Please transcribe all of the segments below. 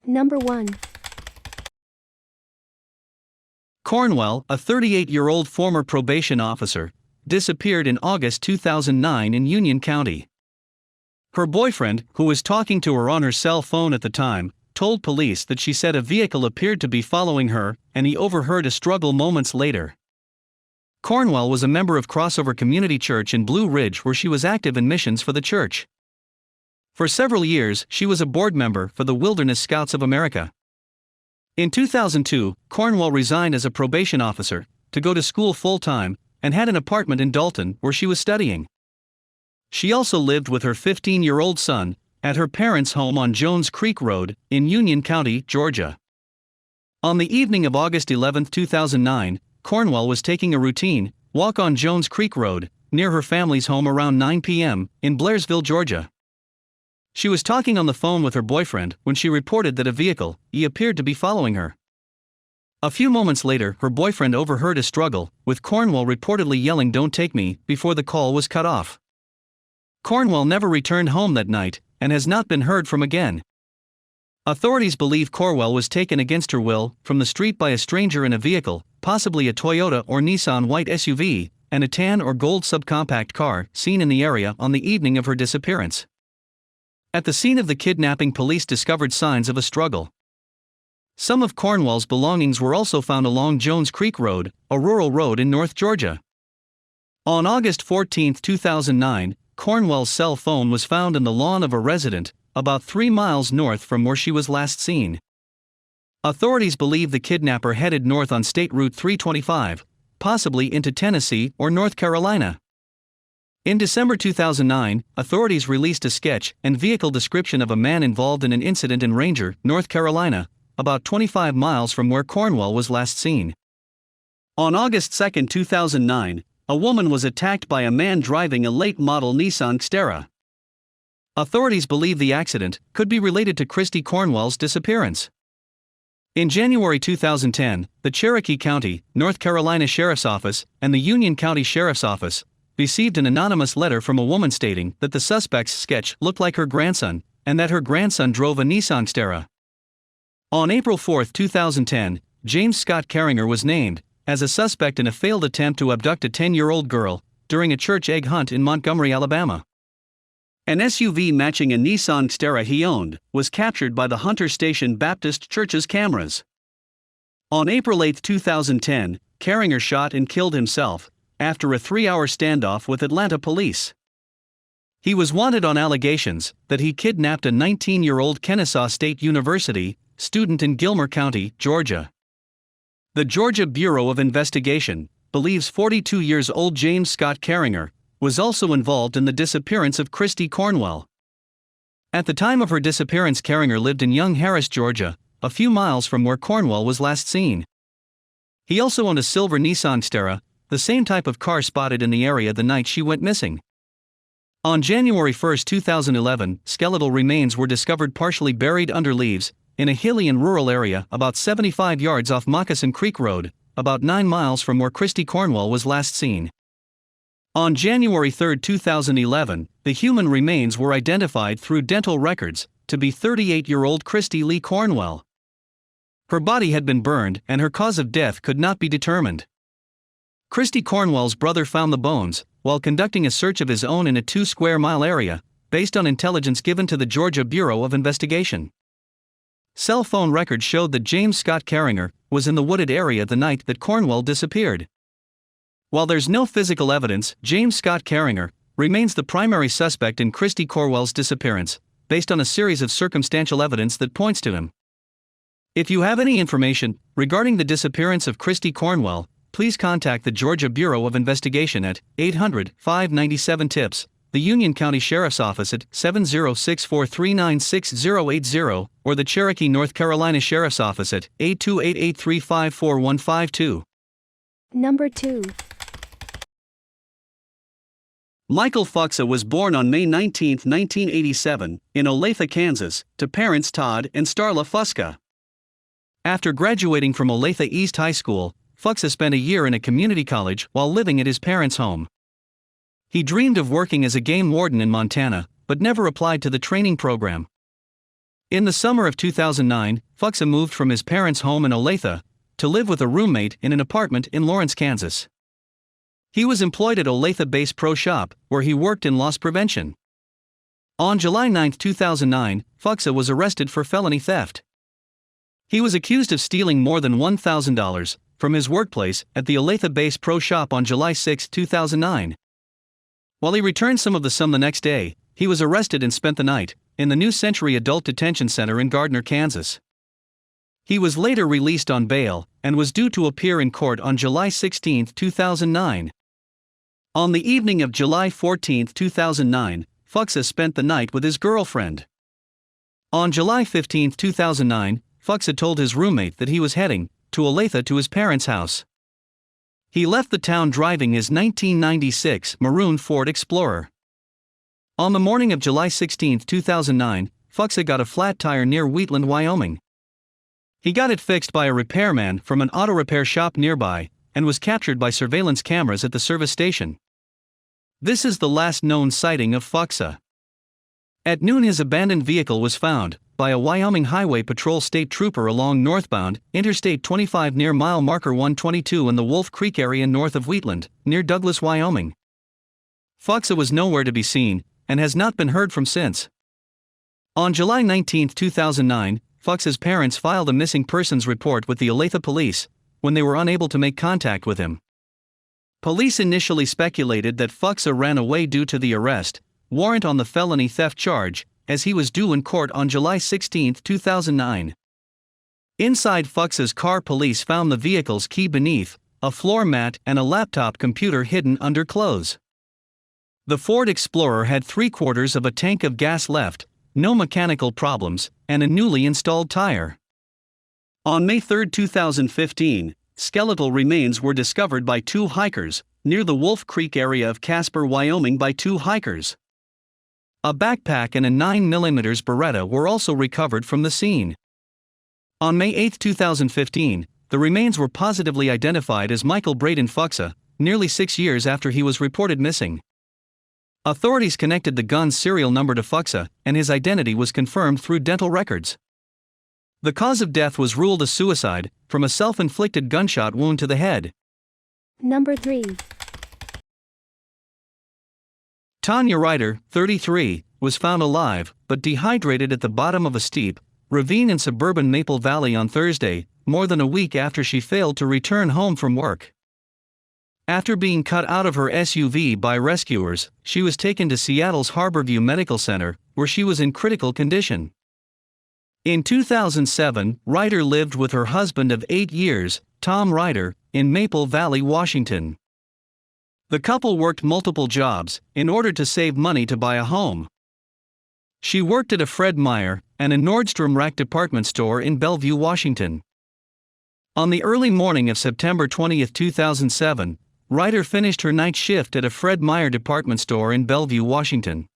Number 1. Cornwell, a 38-year-old former probation officer, disappeared in August 2009 in Union County. Her boyfriend, who was talking to her on her cell phone at the time, told police that she said a vehicle appeared to be following her, and he overheard a struggle moments later. Cornwell was a member of Crossover Community Church in Blue Ridge, where she was active in missions for the church. For several years, she was a board member for the Wilderness Scouts of America. In 2002, Cornwell resigned as a probation officer to go to school full-time and had an apartment in Dalton where she was studying. She also lived with her 15-year-old son at her parents' home on Jones Creek Road in Union County, Georgia. On the evening of August 11, 2009, Cornwell was taking a routine walk on Jones Creek Road near her family's home around 9 p.m. in Blairsville, Georgia. She was talking on the phone with her boyfriend when she reported that a vehicle appeared to be following her. A few moments later, her boyfriend overheard a struggle, with Cornwell reportedly yelling "Don't take me" before the call was cut off. Cornwell never returned home that night and has not been heard from again. Authorities believe Cornwell was taken against her will from the street by a stranger in a vehicle, possibly a Toyota or Nissan white SUV, and a tan or gold subcompact car seen in the area on the evening of her disappearance. At the scene of the kidnapping, police discovered signs of a struggle. Some of Cornwell's belongings were also found along Jones Creek Road, a rural road in North Georgia. On August 14, 2009, Cornwell's cell phone was found in the lawn of a resident, about 3 miles north from where she was last seen. Authorities believe the kidnapper headed north on State Route 325, possibly into Tennessee or North Carolina. In December 2009, authorities released a sketch and vehicle description of a man involved in an incident in Ranger, North Carolina, about 25 miles from where Cornwell was last seen. On August 2, 2009, a woman was attacked by a man driving a late-model Nissan Xterra. Authorities believe the accident could be related to Kristi Cornwell's disappearance. In January 2010, the Cherokee County, North Carolina Sheriff's Office and the Union County Sheriff's Office received an anonymous letter from a woman stating that the suspect's sketch looked like her grandson and that her grandson drove a Nissan Xterra. On April 4, 2010, James Scott Carringer was named as a suspect in a failed attempt to abduct a 10-year-old girl during a church egg hunt in Montgomery, Alabama. An SUV matching a Nissan Xterra he owned was captured by the Hunter Station Baptist Church's cameras. On April 8, 2010, Carringer shot and killed himself after a 3-hour standoff with Atlanta police. He was wanted on allegations that he kidnapped a 19-year-old Kennesaw State University student in Gilmer County, Georgia. The Georgia Bureau of Investigation believes 42 years old James Scott Carringer was also involved in the disappearance of Kristi Cornwell. At the time of her disappearance, Carringer lived in Young Harris, Georgia, a few miles from where Cornwell was last seen. He also owned a silver Nissan Xterra, the same type of car spotted in the area the night she went missing. On January 1, 2011, skeletal remains were discovered partially buried under leaves in a hilly and rural area about 75 yards off Moccasin Creek Road, about 9 miles from where Kristi Cornwell was last seen. On January 3, 2011, the human remains were identified through dental records to be 38-year-old Kristi Lee Cornwell. Her body had been burned and her cause of death could not be determined. Kristi Cornwell's brother found the bones while conducting a search of his own in a 2-square-mile area, based on intelligence given to the Georgia Bureau of Investigation. Cell phone records showed that James Scott Carringer was in the wooded area the night that Cornwell disappeared. While there's no physical evidence, James Scott Carringer remains the primary suspect in Kristi Cornwell's disappearance, based on a series of circumstantial evidence that points to him. If you have any information regarding the disappearance of Kristi Cornwell, please contact the Georgia Bureau of Investigation at 800-597-TIPS, the Union County Sheriff's Office at 706439680, or the Cherokee, North Carolina Sheriff's Office at 828-835-4152. Number 2. Michael Fuksa was born on May 19, 1987, in Olathe, Kansas, to parents Todd and Starla Fuksa. After graduating from Olathe East High School, Fuksa spent a year in a community college while living at his parents' home. He dreamed of working as a game warden in Montana, but never applied to the training program. In the summer of 2009, Fuksa moved from his parents' home in Olathe to live with a roommate in an apartment in Lawrence, Kansas. He was employed at Olathe-based Pro Shop, where he worked in loss prevention. On July 9, 2009, Fuksa was arrested for felony theft. He was accused of stealing more than $1,000 from his workplace at the Olathe-based Pro Shop on July 6, 2009. While he returned some of the sum the next day, he was arrested and spent the night in the New Century Adult Detention Center in Gardner, Kansas. He was later released on bail and was due to appear in court on July 16, 2009. On the evening of July 14, 2009, Fuksa spent the night with his girlfriend. On July 15, 2009, Fuksa told his roommate that he was heading to Olathe to his parents' house. He left the town driving his 1996 maroon Ford Explorer. On the morning of July 16, 2009, Fuksa got a flat tire near Wheatland, Wyoming. He got it fixed by a repairman from an auto repair shop nearby and was captured by surveillance cameras at the service station. This is the last known sighting of Fuksa. At noon, his abandoned vehicle was found by a Wyoming Highway Patrol state trooper along northbound Interstate 25 near mile marker 122 in the Wolf Creek area north of Wheatland, near Douglas, Wyoming. Fuksa was nowhere to be seen and has not been heard from since. On July 19, 2009, Fuksa's parents filed a missing persons report with the Olathe police when they were unable to make contact with him. Police initially speculated that Fuksa ran away due to the arrest warrant on the felony theft charge, as he was due in court on July 16, 2009. Inside Fuksa's car, police found the vehicle's key beneath a floor mat and a laptop computer hidden under clothes. The Ford Explorer had 3/4 of a tank of gas left, no mechanical problems, and a newly installed tire. On May 3, 2015, skeletal remains were discovered by two hikers near the Wolf Creek area of Casper, Wyoming by two hikers. A backpack and a 9mm Beretta were also recovered from the scene. On May 8, 2015, the remains were positively identified as Michael Braden Fuksa, nearly 6 years after he was reported missing. Authorities connected the gun's serial number to Fuksa, and his identity was confirmed through dental records. The cause of death was ruled a suicide from a self-inflicted gunshot wound to the head. Number 3. Tanya Rider, 33, was found alive but dehydrated at the bottom of a steep ravine in suburban Maple Valley on Thursday, more than a week after she failed to return home from work. After being cut out of her SUV by rescuers, she was taken to Seattle's Harborview Medical Center, where she was in critical condition. In 2007, Rider lived with her husband of 8 years, Tom Rider, in Maple Valley, Washington. The couple worked multiple jobs in order to save money to buy a home. She worked at a Fred Meyer and a Nordstrom Rack department store in Bellevue, Washington. On the early morning of September 20, 2007, Rider finished her night shift at a Fred Meyer department store in Bellevue, Washington.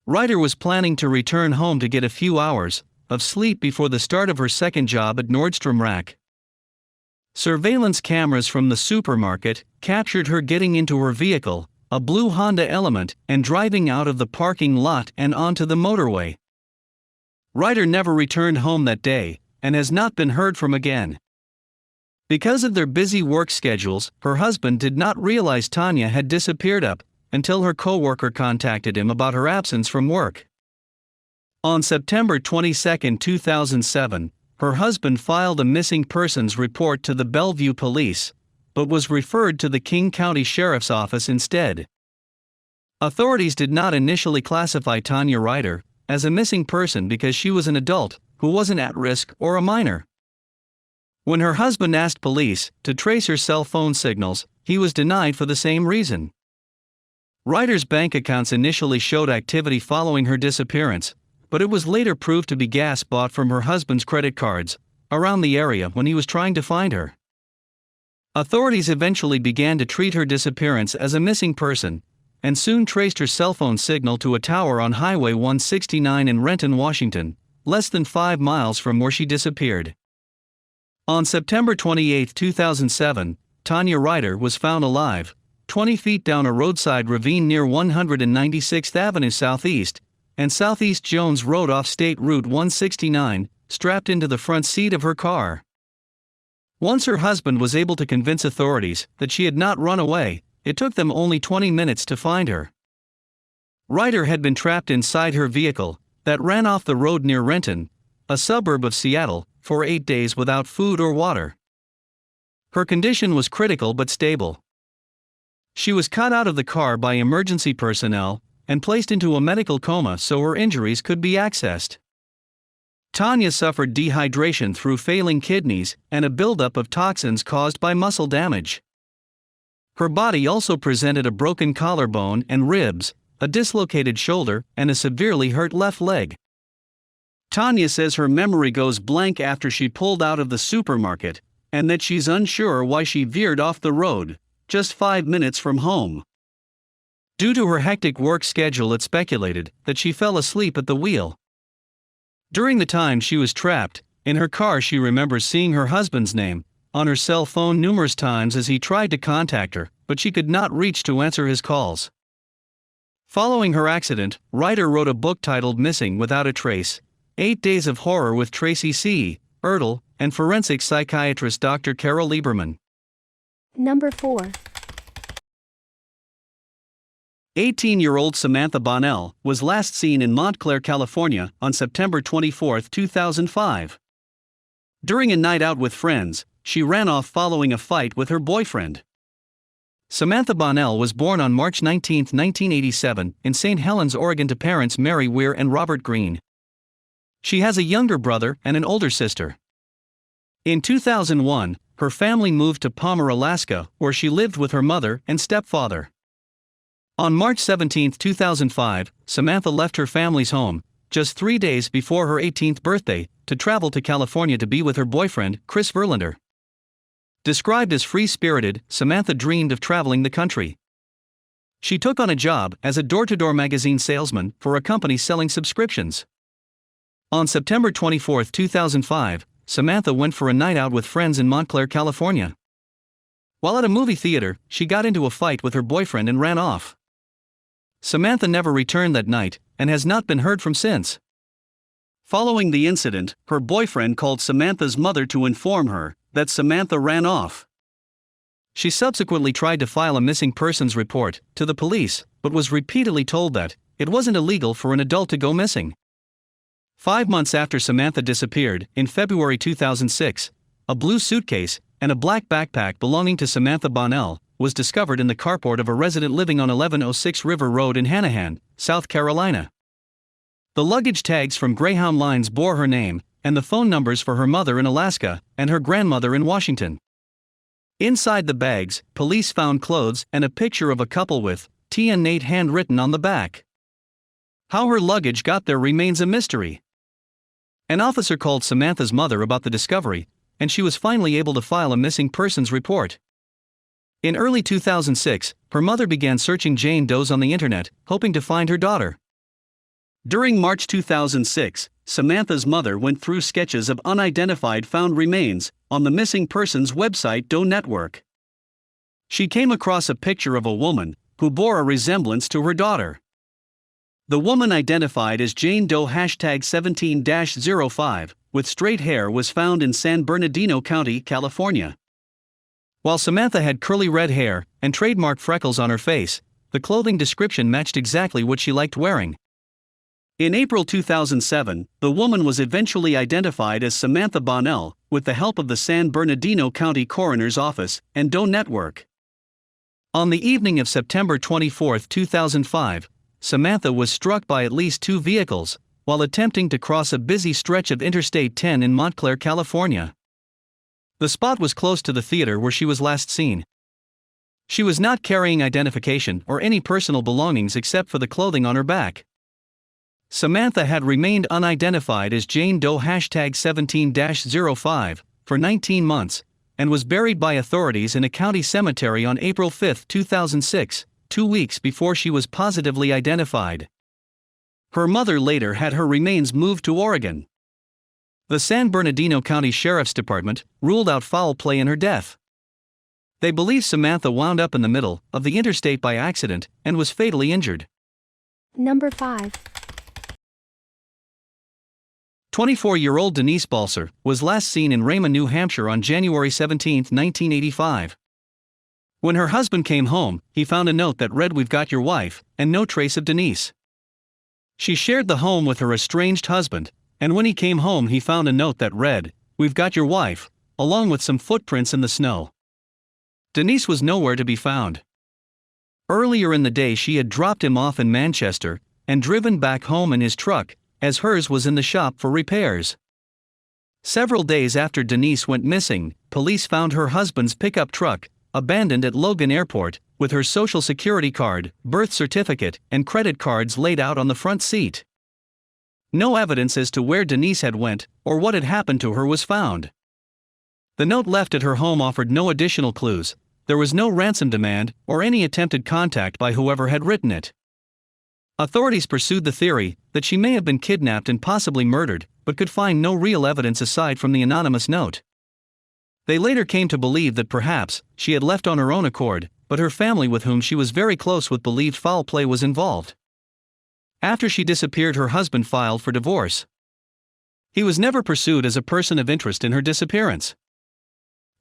Rider was planning to return home to get a few hours of sleep before the start of her second job at Nordstrom Rack. Surveillance cameras from the supermarket captured her getting into her vehicle, a blue Honda Element, and driving out of the parking lot and onto the motorway. Rider never returned home that day and has not been heard from again. Because of their busy work schedules, her husband did not realize Tanya had disappeared up until her coworker contacted him about her absence from work. On September 22, 2007, her husband filed a missing persons report to the Bellevue Police, but was referred to the King County Sheriff's Office instead. Authorities did not initially classify Tanya Rider as a missing person because she was an adult who wasn't at risk or a minor. When her husband asked police to trace her cell phone signals, he was denied for the same reason. Rider's bank accounts initially showed activity following her disappearance, but it was later proved to be gas bought from her husband's credit cards around the area when he was trying to find her. Authorities eventually began to treat her disappearance as a missing person, and soon traced her cell phone signal to a tower on Highway 169 in Renton, Washington, less than 5 miles from where she disappeared. On September 28, 2007, Tanya Rider was found alive, 20 feet down a roadside ravine near 196th Avenue Southeast, and Southeast Jones Road off State Route 169, strapped into the front seat of her car. Once her husband was able to convince authorities that she had not run away, it took them only 20 minutes to find her. Rider had been trapped inside her vehicle, that ran off the road near Renton, a suburb of Seattle, for 8 days without food or water. Her condition was critical but stable. She was cut out of the car by emergency personnel and placed into a medical coma so her injuries could be accessed. Tanya suffered dehydration through failing kidneys and a buildup of toxins caused by muscle damage. Her body also presented a broken collarbone and ribs, a dislocated shoulder, and a severely hurt left leg. Tanya says her memory goes blank after she pulled out of the supermarket, and that she's unsure why she veered off the road, just 5 minutes from home. Due to her hectic work schedule, it's speculated that she fell asleep at the wheel. During the time she was trapped in her car, she remembers seeing her husband's name on her cell phone numerous times as he tried to contact her, but she could not reach to answer his calls. Following her accident, Rider wrote a book titled Missing Without a Trace: 8 Days of Horror with Tracy C. Ertl and forensic psychiatrist Dr. Carol Lieberman. Number 4. 18-year-old Samantha Bonnell was last seen in Montclair, California, on September 24, 2005. During a night out with friends, she ran off following a fight with her boyfriend. Samantha Bonnell was born on March 19, 1987, in St. Helens, Oregon, to parents Mary Weir and Robert Green. She has a younger brother and an older sister. In 2001, her family moved to Palmer, Alaska, where she lived with her mother and stepfather. On March 17, 2005, Samantha left her family's home, just 3 days before her 18th birthday, to travel to California to be with her boyfriend, Chris Verlander. Described as free-spirited, Samantha dreamed of traveling the country. She took on a job as a door-to-door magazine salesman for a company selling subscriptions. On September 24, 2005, Samantha went for a night out with friends in Montclair, California. While at a movie theater, she got into a fight with her boyfriend and ran off. Samantha never returned that night and has not been heard from since. Following the incident, her boyfriend called Samantha's mother to inform her that Samantha ran off. She subsequently tried to file a missing persons report to the police, but was repeatedly told that it wasn't illegal for an adult to go missing. 5 months after Samantha disappeared, in February 2006, a blue suitcase and a black backpack belonging to Samantha Bonnell was discovered in the carport of a resident living on 1106 River Road in Hanahan, South Carolina. The luggage tags from Greyhound Lines bore her name and the phone numbers for her mother in Alaska and her grandmother in Washington. Inside the bags, police found clothes and a picture of a couple with T and Nate handwritten on the back. How her luggage got there remains a mystery. An officer called Samantha's mother about the discovery, and she was finally able to file a missing persons report. In early 2006, her mother began searching Jane Does on the internet, hoping to find her daughter. During March 2006, Samantha's mother went through sketches of unidentified found remains on the missing persons website Doe Network. She came across a picture of a woman who bore a resemblance to her daughter. The woman, identified as Jane Doe #17-05, with straight hair, was found in San Bernardino County, California. While Samantha had curly red hair and trademark freckles on her face, the clothing description matched exactly what she liked wearing. In April 2007, the woman was eventually identified as Samantha Bonnell with the help of the San Bernardino County Coroner's Office and Doe Network. On the evening of September 24, 2005, Samantha was struck by at least 2 vehicles while attempting to cross a busy stretch of Interstate 10 in Montclair, California. The spot was close to the theater where she was last seen. She was not carrying identification or any personal belongings except for the clothing on her back. Samantha had remained unidentified as Jane Doe #17-05 for 19 months and was buried by authorities in a county cemetery on April 5, 2006, 2 weeks before she was positively identified. Her mother later had her remains moved to Oregon. The San Bernardino County Sheriff's Department ruled out foul play in her death. They believe Samantha wound up in the middle of the interstate by accident and was fatally injured. Number 5. 24-year-old Denise Bolser was last seen in Raymond, New Hampshire on January 17, 1985. When her husband came home, he found a note that read, "We've got your wife," and no trace of Denise. She shared the home with her estranged husband, and when he came home he found a note that read, "We've got your wife," along with some footprints in the snow. Denise was nowhere to be found. Earlier in the day she had dropped him off in Manchester and driven back home in his truck, as hers was in the shop for repairs. Several days after Denise went missing, police found her husband's pickup truck, abandoned at Logan Airport, with her social security card, birth certificate, and credit cards laid out on the front seat. No evidence as to where Denise had went, or what had happened to her was found. The note left at her home offered no additional clues. There was no ransom demand, or any attempted contact by whoever had written it. Authorities pursued the theory that she may have been kidnapped and possibly murdered, but could find no real evidence aside from the anonymous note. They later came to believe that perhaps she had left on her own accord, but her family, with whom she was very close with, believed foul play was involved. After she disappeared, her husband filed for divorce. He was never pursued as a person of interest in her disappearance.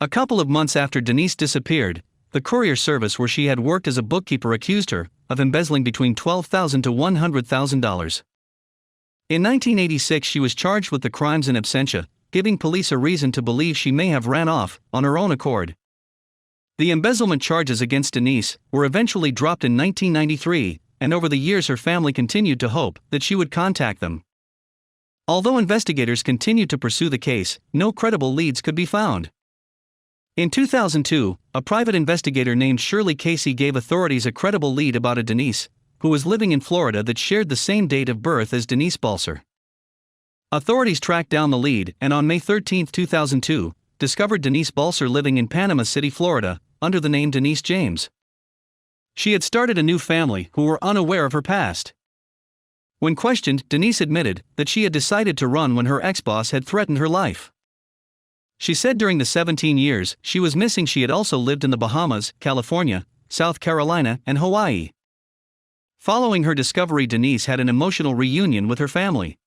A couple of months after Denise disappeared, the courier service where she had worked as a bookkeeper accused her of embezzling between $12,000 to $100,000. In 1986 she was charged with the crimes in absentia, giving police a reason to believe she may have ran off on her own accord. The embezzlement charges against Denise were eventually dropped in 1993, and over the years her family continued to hope that she would contact them. Although investigators continued to pursue the case, no credible leads could be found. In 2002, a private investigator named Shirley Casey gave authorities a credible lead about a Denise, who was living in Florida, that shared the same date of birth as Denise Bolser. Authorities tracked down the lead and on May 13, 2002, discovered Denise Bolser living in Panama City, Florida, under the name Denise James. She had started a new family who were unaware of her past. When questioned, Denise admitted that she had decided to run when her ex-boss had threatened her life. She said during the 17 years she was missing she had also lived in the Bahamas, California, South Carolina, and Hawaii. Following her discovery, Denise had an emotional reunion with her family.